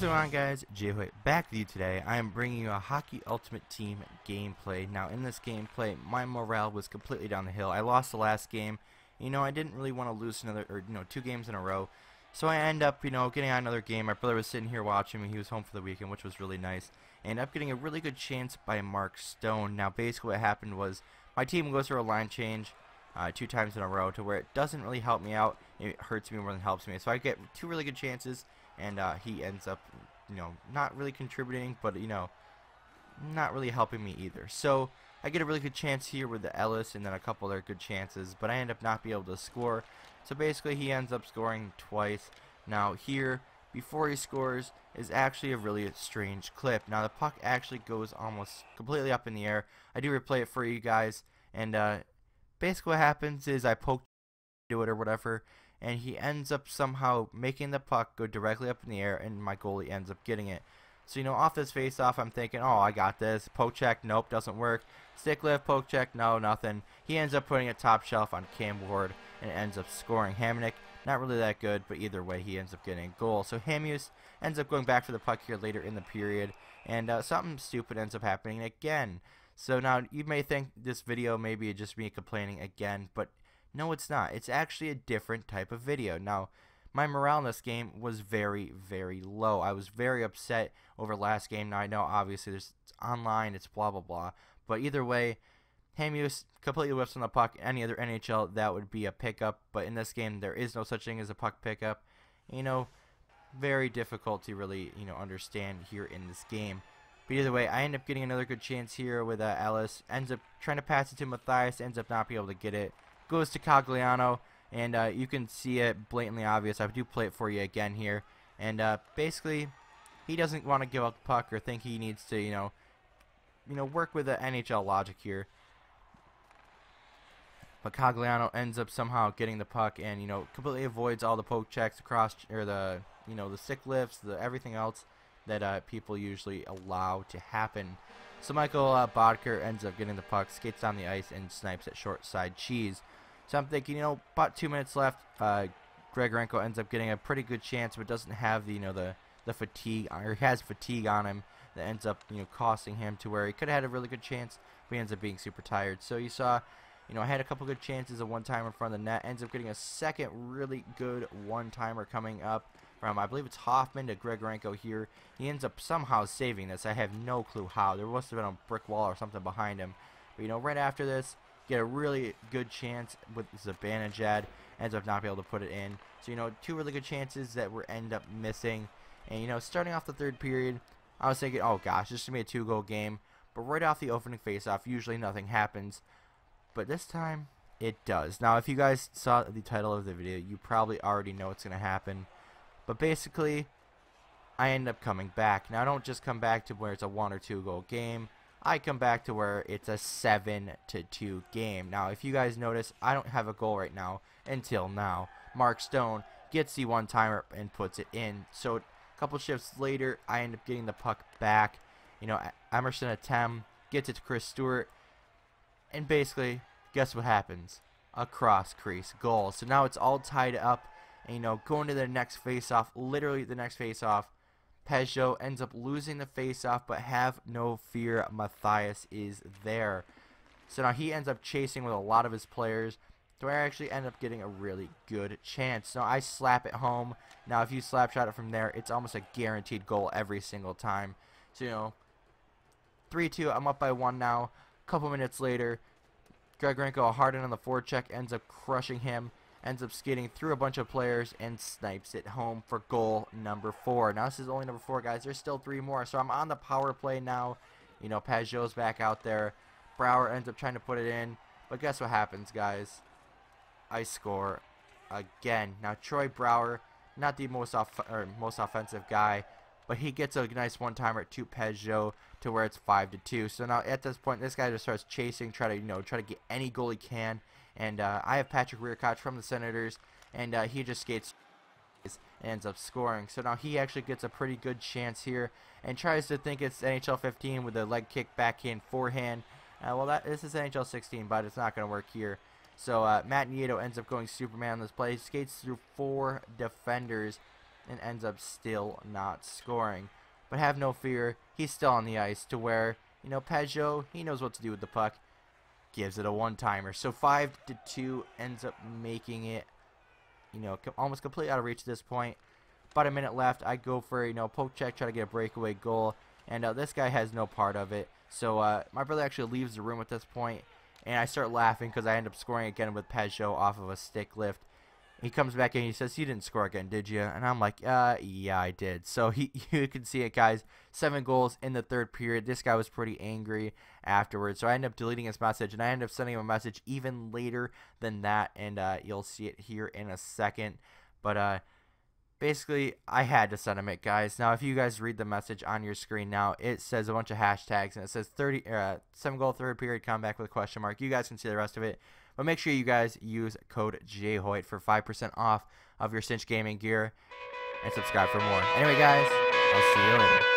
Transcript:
going on, guys? Jay back with you today. I am bringing you a Hockey Ultimate Team gameplay. Now in this gameplay, my morale was completely down the hill. I lost the last game. I didn't really want to lose another, 2 games in a row. So I end up, getting on another game. My brother was sitting here watching me. He was home for the weekend, which was really nice. I ended up getting a really good chance by Mark Stone. Now basically what happened was my team goes through a line change 2 times in a row to where it doesn't really help me out. It hurts me more than helps me. So I get 2 really good chances. And he ends up, not really contributing, but, not really helping me either. So I get a really good chance here with the Ellis and then a couple other good chances, but I end up not being able to score. So basically he ends up scoring twice. Now here, before he scores, is actually a really strange clip. Now the puck actually goes almost completely up in the air. I do replay it for you guys, and basically what happens is I poke do it or whatever, and he ends up somehow making the puck go directly up in the air, and my goalie ends up getting it. So, off this face-off, I'm thinking, oh, I got this. Poke check, nope, doesn't work. Stick lift, poke check, no, nothing. He ends up putting it top shelf on Cam Ward, and ends up scoring. Hamonic, not really that good, but either way, he ends up getting a goal. So Hamus ends up going back for the puck here later in the period, and something stupid ends up happening again. So now, you may think this video may be just me complaining again, but no, it's not. It's actually a different type of video. Now, my morale in this game was very, very low. I was very upset over last game. Now, I know, obviously, it's online, it's blah, blah, blah. But either way, Hamus completely whiffs on the puck. Any other NHL, that would be a pickup. But in this game, there is no such thing as a puck pickup. Very difficult to really, understand here in this game. But either way, I end up getting another good chance here with Ellis. Ends up trying to pass it to Matthias. Ends up not being able to get it. Goes to Cogliano, and you can see it blatantly obvious. I do play it for you again here, and basically he doesn't want to give up the puck or think he needs to work with the NHL logic here. But Cogliano ends up somehow getting the puck and completely avoids all the poke checks across, or the the stick lifts, the everything else that people usually allow to happen. So Michael Bodker ends up getting the puck, skates down the ice, and snipes at short side cheese. So I'm thinking, about 2 minutes left. Grigorenko ends up getting a pretty good chance, but doesn't have the fatigue, or he has fatigue on him that ends up costing him to where he could have had a really good chance, but he ends up being super tired. So you saw, I had a couple good chances, a one-timer in front of the net, ends up getting a second really good one-timer coming up from, I believe it's Hoffman to Grigorenko here. He ends up somehow saving this. I have no clue how. There must have been a brick wall or something behind him. But right after this, get a really good chance with Zibanejad. Ends up not being able to put it in. So 2 really good chances that were end up missing. And starting off the third period, I was thinking, oh gosh, this is gonna be a 2-goal game. But right off the opening faceoff, usually nothing happens. But this time, it does. Now, if you guys saw the title of the video, you probably already know what's gonna happen. But basically, I end up coming back. Now, I don't just come back to where it's a 1 or 2 goal game. I come back to where it's a 7-2 game. Now, if you guys notice, I don't have a goal right now until now. Mark Stone gets the one-timer and puts it in. So, a couple shifts later, I end up getting the puck back. Emerson Atem gets it to Chris Stewart. And basically, guess what happens? A cross-crease goal. So now it's all tied up. And, going to the next face-off, literally the next face-off, Peugeot ends up losing the face-off, but have no fear, Matthias is there. So now he ends up chasing with a lot of his players, so I actually end up getting a really good chance. Now I slap it home. Now if you slap shot it from there, it's almost a guaranteed goal every single time. So 3-2, I'm up by 1 now. A couple minutes later, Grigorenko, a hard in on the forecheck, ends up crushing him. Ends up skating through a bunch of players and snipes it home for goal number 4. Now this is only number 4, guys. There's still 3 more. So I'm on the power play now. Peugeot's back out there. Brouwer ends up trying to put it in. But guess what happens, guys? I score again. Now Troy Brouwer, not the most offensive guy, but he gets a nice one-timer to Peugeot to where it's 5-2. So now at this point, this guy just starts chasing, try to get any goal he can. And I have Patrick Rearcott from the Senators, and he just skates and ends up scoring. So now he actually gets a pretty good chance here and tries to think it's NHL 15 with a leg kick, backhand, forehand. This is NHL 16, but it's not going to work here. So Matt Nieto ends up going Superman on this play. He skates through 4 defenders and ends up still not scoring. But have no fear, he's still on the ice to where, you know, Peugeot, he knows what to do with the puck. Gives it a one-timer. So 5-2 ends up making it, you know, almost completely out of reach at this point. About a minute left. I go for, you know, poke check, try to get a breakaway goal. And this guy has no part of it. So my brother actually leaves the room at this point. And I start laughing because I end up scoring again with Peugeot off of a stick lift. He comes back in and he says, "You didn't score again, did you?" And I'm like, yeah, I did. So you can see it, guys. 7 goals in the third period. This guy was pretty angry afterwards. So I end up deleting his message, and I end up sending him a message even later than that. And you'll see it here in a second. But basically, I had to send him it, guys. Now, if you guys read the message on your screen now, it says a bunch of hashtags, and it says 7-goal third period comeback with a question mark. You guys can see the rest of it. But make sure you guys use code JHOYT for 5% off of your Cinch Gaming gear and subscribe for more. Anyway, guys, I'll see you later.